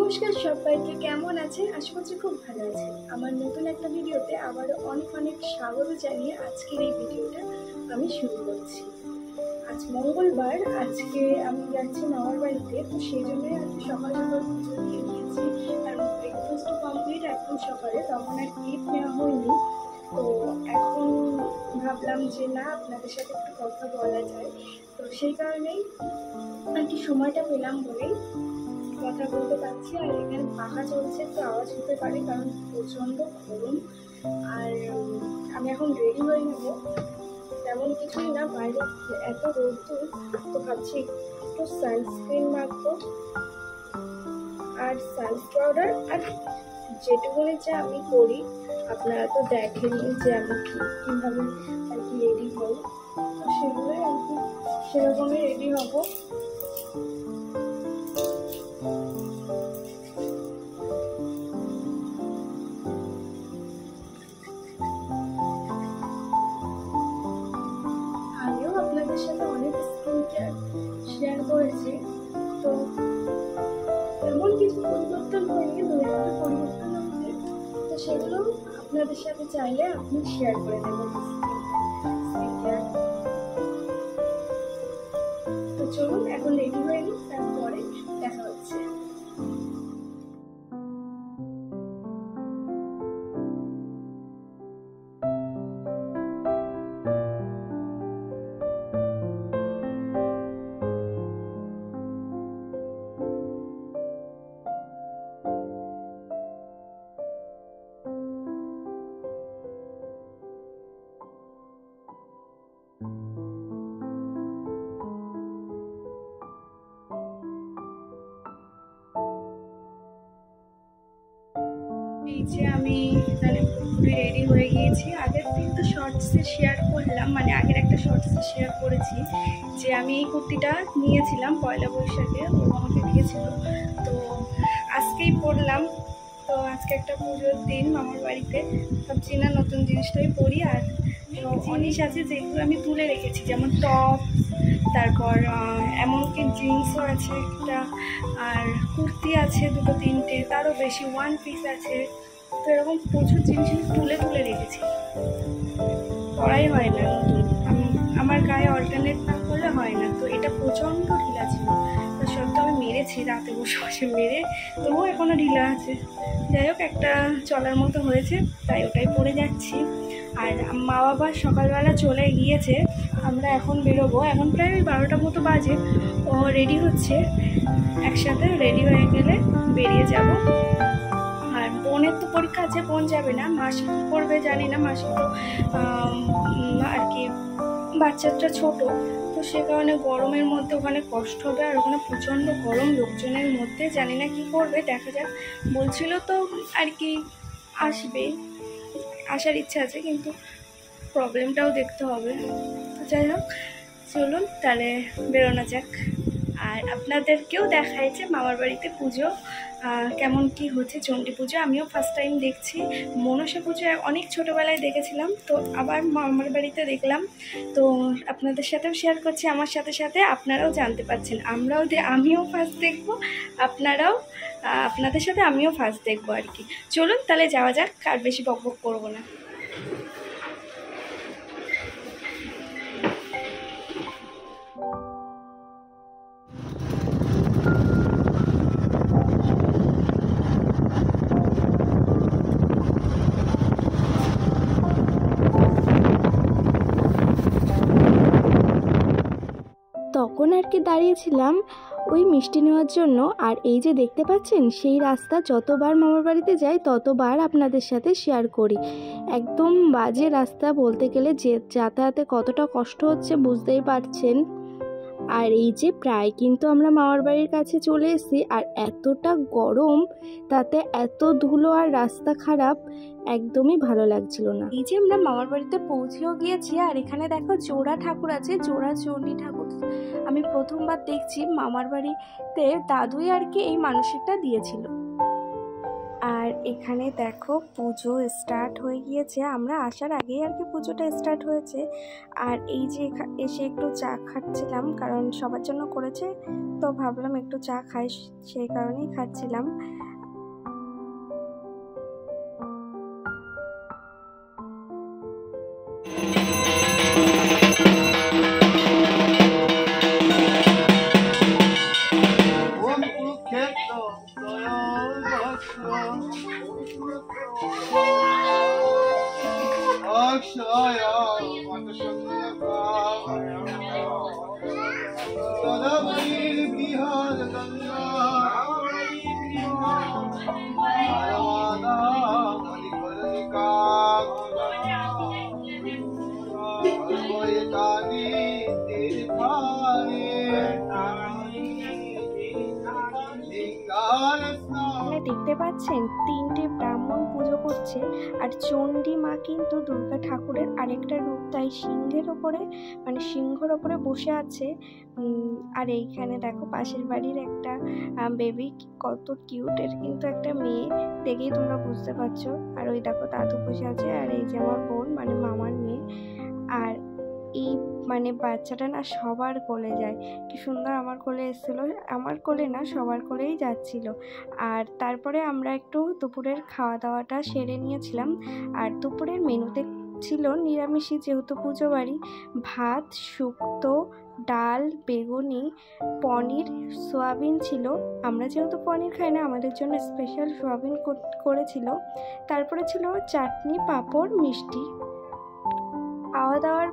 নমস্কার সবাইকে, কেমন আছেন? আশা করছি খুব ভালো আছেন। আমার নতুন একটা ভিডিওতে আবারও অনেক অনেক স্বাগত জানিয়ে আজকের এই ভিডিওটা আমি শুরু করছি। আজ মঙ্গলবার, আজকে আমি যাচ্ছি মামার বাড়িতে, তো সেই জন্যই আজকে সকাল সকাল পুজো দিয়ে নিয়েছি। আর ব্রেকফাস্টও কমপ্লিট একদম সকালে, তখন আর ক্লিপ নেওয়া হয়নি। তো এখন ভাবলাম যে না, আপনাদের সাথে একটু কথা বলা যায়, তো সেই কারণেই আর কি সময়টা পেলাম বলেই কথা বলতে পারছি। আর এখানে পাখা চলছে, একটু আওয়াজ হতে পারে কারণ প্রচণ্ড গরম। আর আমি এখন রেডি হয়ে নেব, তেমন কিছুই না, বাইরে এত রোদ্দুর, তো ভাবছি একটু সানস্ক্রিন মাখবো আর সানস পাউডার, আর যেটুকুনি যে আমি করি আপনারা তো দেখেনি যে আমি কীভাবে আর কি রেডি হই, তো সেগুলোই আর কি সেরকমই রেডি হবো। আপনাদের সাথে অনেক স্কিন কেয়ার শেয়ার করেছি, তো তেমন কিছু পরিবর্তন হয়নি, দু একটা পরিবর্তন হয়েছে, তো সেগুলো আপনাদের সাথে চাইলে আপনি শেয়ার করে দেবেন স্কিন কেয়ার। তো চলুন এখন রেডি হয়ে নিই, তারপরে দেখা হচ্ছে। এই যে আমি এখানে পুরোপুরি রেডি হয়ে গিয়েছি। আগের দিন তো শর্টসে শেয়ার করলাম, মানে আগের একটা শর্টসে শেয়ার করেছি যে আমি এই কুর্তিটা নিয়েছিলাম পয়লা বৈশাখে, ও আমাকে দিয়েছিল, তো আজকেই পরলাম। তো আজকে একটা পুজোর দিন মামার বাড়িতে, ভাবছি না নতুন জিনিসটাই পরি। আর জিনিস আছে যেগুলো আমি তুলে রেখেছি, যেমন টপ, তারপর এমনকি জিন্সও আছে একটা, আর কুর্তি আছে দুটো তিনটে, তারও বেশি, ওয়ান পিস আছে। তো এরকম প্রচুর জিনিস তুলে তুলে রেখেছি, পরাই হয় না নতুন, আমার গায়ে অল্টারনেট না করলে হয় না। তো এটা প্রচণ্ড ঢিলা ছিল, তা সত্ত্বেও আমি মেরেছি, রাতে বসে বসে মেরে, তবুও এখনও ঢিলা আছে। যাই হোক, একটা চলার মতো হয়েছে, তাই ওটাই পরে যাচ্ছি। আর মা বাবা সকালবেলা চলে গিয়েছে, আমরা এখন বেরোবো, এখন প্রায় 12টার মতো বাজে। ও রেডি হচ্ছে, একসাথে রেডি হয়ে গেলে বেরিয়ে যাব। আর বোনের তো পরীক্ষা আছে, বোন যাবে না, মাসি কী করবে জানি না, মাসি তো আর কি বাচ্চাটা ছোট, তো সে কারণে গরমের মধ্যে ওখানে কষ্ট হবে, আর ওখানে প্রচণ্ড গরম, লোকজনের মধ্যে জানি না কি করবে, দেখা যাক। বলছিল তো আর কি আসবে, আসার ইচ্ছা আছে, কিন্তু প্রবলেমটাও দেখতে হবে। তো যাই হোক, চলুন তাহলে বেরোনো যাক। আর আপনাদেরকেও দেখায় যে মামার বাড়িতে পুজো কেমন কি হচ্ছে, চণ্ডী পুজো আমিও ফার্স্ট টাইম দেখছি। মনসা পুজো অনেক ছোটোবেলায় দেখেছিলাম, তো আবার মামার বাড়িতে দেখলাম, তো আপনাদের সাথেও শেয়ার করছি। আমার সাথে সাথে আপনারাও জানতে পারছেন, আমিও ফার্স্ট দেখবো, আপনারাও, আপনাদের সাথে আমিও ফার্স্ট দেখবো আর কি। চলুন তাহলে যাওয়া যাক, আর বেশি বকবক করবো না। তখন আর কি দাঁড়িয়েছিলাম ওই মিষ্টি নেওয়ার জন্য। আর এই যে দেখতে পাচ্ছেন, সেই রাস্তা যতবার মামার বাড়িতে যাই ততবার আপনাদের সাথে শেয়ার করি। একদম বাজে রাস্তা বলতে গেলে, যে যাতায়াতে কতটা কষ্ট হচ্ছে বুঝতেই পারছেন। আর এই যে প্রায় কিন্তু আমরা মামার বাড়ির কাছে চলে এসেছি, আর এতটা গরম, তাতে এত ধুলো আর রাস্তা খারাপ, একদমই ভালো লাগছিল না। এই যে আমরা মামার বাড়িতে পৌঁছেও গিয়েছি, আর এখানে দেখো জোড়া ঠাকুর আছে, জোড়া চণ্ডী ঠাকুর। আমি প্রথমবার দেখছি, মামার বাড়িতে দাদুই আর কি এই মানসিকটা দিয়েছিল। আর আর এখানে দেখো পুজো স্টার্ট হয়ে গিয়েছে, আমরা আসার আগেই আর কি পুজোটা স্টার্ট হয়েছে। আর এই যে এসে একটু চা খাচ্ছিলাম, কারণ সবার জন্য করেছে তো ভাবলাম একটু চা খাই, সেই কারণেই খাচ্ছিলাম। দেখতে পাচ্ছেন 3টে ব্রাহ্মণ পুজো করছে, আর চণ্ডী মা কিন্তু দুর্গা ঠাকুরের আরেকটা রূপ, তাই সিংহের ওপরে মানে সিংহর ওপরে বসে আছে। আর এইখানে দেখো পাশের বাড়ির একটা বেবি, কত কিউট, এর কিন্তু একটা মেয়ে, দেখেই তোমরা বুঝতে পারছো। আর ওই দেখো দাদু বসে আছে, আর এই যে আমার বোন মানে মামার মেয়ে। আর এই মানে বাচ্চাটা না সবার কোলে যায়, কি সুন্দর আমার কোলে এসেছিলো, আমার কোলে না সবার কোলেই যাচ্ছিল। আর তারপরে আমরা একটু দুপুরের খাওয়া দাওয়াটা সেরে নিয়েছিলাম। আর দুপুরের মেনুতে ছিল নিরামিষই, যেহেতু পুজো বাড়ি, ভাত, শুক্তো, ডাল, বেগুনি, পনির, সোয়াবিন ছিল। আমরা যেহেতু পনির খাই না, আমাদের জন্য স্পেশাল সোয়াবিন করেছিল। তারপরে ছিল চাটনি, পাঁপড়, মিষ্টি। খাওয়া দাওয়ার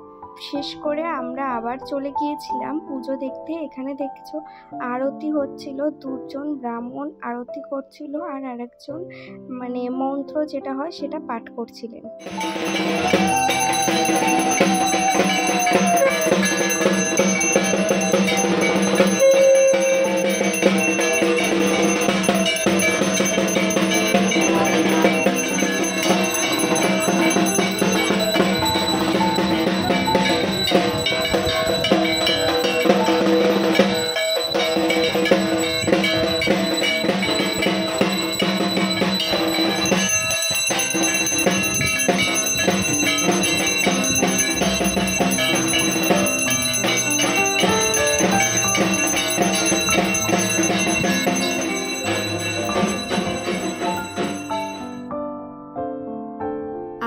শেষ করে আমরা আবার চলে গিয়েছিলাম পুজো দেখতে। এখানে দেখছো আরতি হচ্ছিল, 2জন ব্রাহ্মণ আরতি করছিল, আর আরেকজন মানে মন্ত্র যেটা হয় সেটা পাঠ করছিলেন।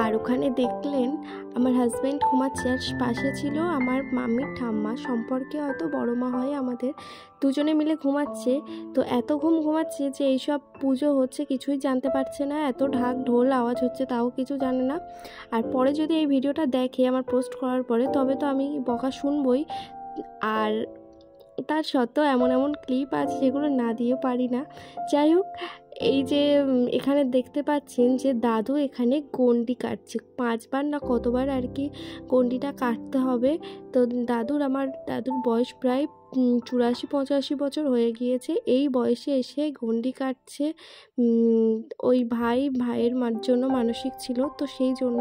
আর ওখানে দেখলেন আমার হাজব্যান্ড ঘুমাচ্ছে, আর পাশে ছিল আমার মামির ঠাম্মা, সম্পর্কে হয়তো বড় মা হয় আমাদের, দুজনে মিলে ঘুমাচ্ছে। তো এত ঘুমাচ্ছে যে এইসব পুজো হচ্ছে কিছুই জানতে পারছে না, এত ঢাক ঢোল আওয়াজ হচ্ছে তাও কিছু জানে না। আর পরে যদি এই ভিডিওটা দেখে আমার পোস্ট করার পরে, তবে তো আমি বকা শুনবই। আর তার সত্ত্বেও এমন এমন ক্লিপ আছে যেগুলো না দিয়ে পারি না। যাই হোক, এই যে এখানে দেখতে পাচ্ছেন যে দাদু এখানে গণ্ডি কাটছে, 5বার না কতবার আর কি গণ্ডিটা কাটতে হবে। তো আমার দাদুর বয়স প্রায় 84-85 বছর হয়ে গিয়েছে, এই বয়সে এসে গণ্ডি কাটছে। ওই ভাইয়ের জন্য মানসিক ছিল, তো সেই জন্য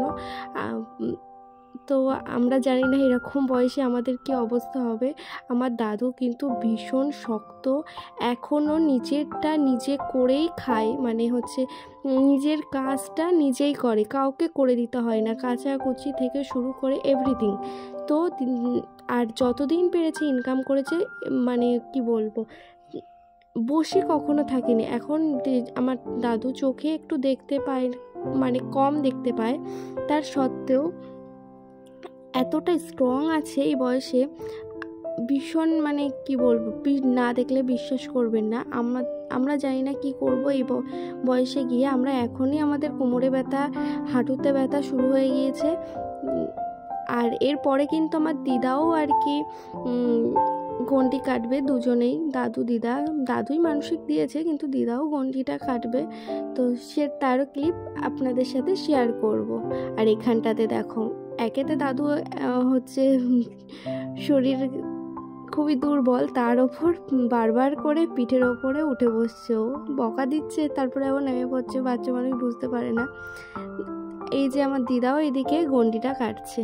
তো আমরা জানি না এরকম বয়সে আমাদের কি অবস্থা হবে। আমার দাদু কিন্তু ভীষণ শক্ত, এখনও নিজেরটা নিজে করেই খায়, মানে হচ্ছে নিজের কাজটা নিজেই করে, কাউকে করে দিতে হয় না, কাচাকুচি থেকে শুরু করে এভরিথিং। তো আর যতদিন পেরেছে ইনকাম করেছে, মানে কি বলবো, বসে কখনো থাকেনি। এখন আমার দাদু চোখে একটু দেখতে পায়, মানে কম দেখতে পায়, তার সত্ত্বেও এতটা স্ট্রং আছে এই বয়সে, ভীষণ, মানে কি বলবো, না দেখলে বিশ্বাস করবেন না। আমরা জানি না কি করব এই বয়সে গিয়ে। আমরা এখনই আমাদের কোমরে ব্যথা, হাঁটুতে ব্যথা শুরু হয়ে গিয়েছে। আর এরপরে কিন্তু আমার দিদাও আর কি গণ্ডি কাটবে, দুজনেই, দাদুই মানসিক দিয়েছে, কিন্তু দিদাও গণ্ডিটা কাটবে। তো তারও ক্লিপ আপনাদের সাথে শেয়ার করব। আর এখানটাতে দেখো, একেতে দাদু হচ্ছে শরীর খুবই দুর্বল, তার ওপর বারবার করে পিঠের ওপরে উঠে বসছে, ও বকা দিচ্ছে, তারপরে আবার নেমে পড়ছে, বাচ্চা মানুষ বুঝতে পারে না। এই যে আমার দিদাও এদিকে গণ্ডিটা কাটছে।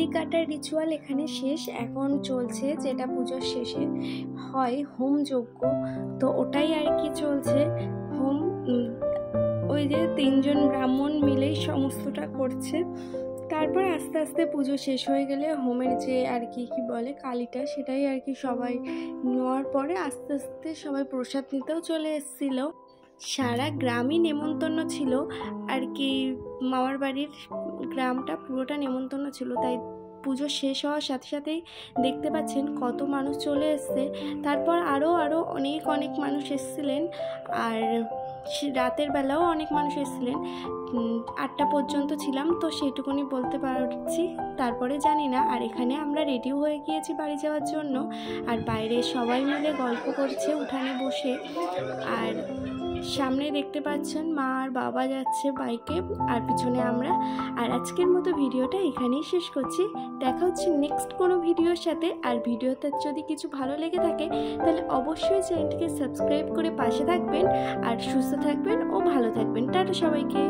কেক কাটার রিচুয়াল এখানে শেষ। এখন চলছে যেটা পুজোর শেষে হয় হোম যজ্ঞ, তো ওটাই আর কি চলছে। হোম ওই যে 3 জন ব্রাহ্মণ মিলেই সমস্তটা করছে। তারপর আস্তে আস্তে পুজো শেষ হয়ে গেলে হোমের যে আর কি বলে কালিটা, সেটাই আর কি সবাই নেওয়ার পরে আস্তে আস্তে সবাই প্রসাদ নিতেও চলে এসেছিলো। সারা গ্রামই নেমন্তন্ন ছিল আর কি, মামার বাড়ির গ্রামটা পুরোটা নেমন্তন্ন ছিল। তাই পুজো শেষ হওয়ার সাথে সাথেই দেখতে পাচ্ছেন কত মানুষ চলে এসছে। তারপর আরও অনেক মানুষ এসেছিলেন, আর রাতের বেলাও অনেক মানুষ এসেছিলেন। 8টা পর্যন্ত ছিলাম, তো সেইটুকুনি বলতে পারছি, তারপরে জানি না। আর এখানে আমরা রেডিও হয়ে গিয়েছি বাড়ি যাওয়ার জন্য, আর বাইরে সবাই মিলে গল্প করছে উঠানে বসে। আর সামনে দেখতে পাচ্ছেন মা আর বাবা যাচ্ছে বাইকে, আর পিছনে আমরা। আর আজকের মতো ভিডিওটা এখানেই শেষ করছি। দেখা হচ্ছে নেক্সট কোনো ভিডিওর সাথে। আর ভিডিওতে যদি কিছু ভালো লেগে থাকে তাহলে অবশ্যই চ্যানেলটিকে সাবস্ক্রাইব করে পাশে থাকবেন। আর সুস্থ থাকবেন ও ভালো থাকবেন। টাটা সবাইকে।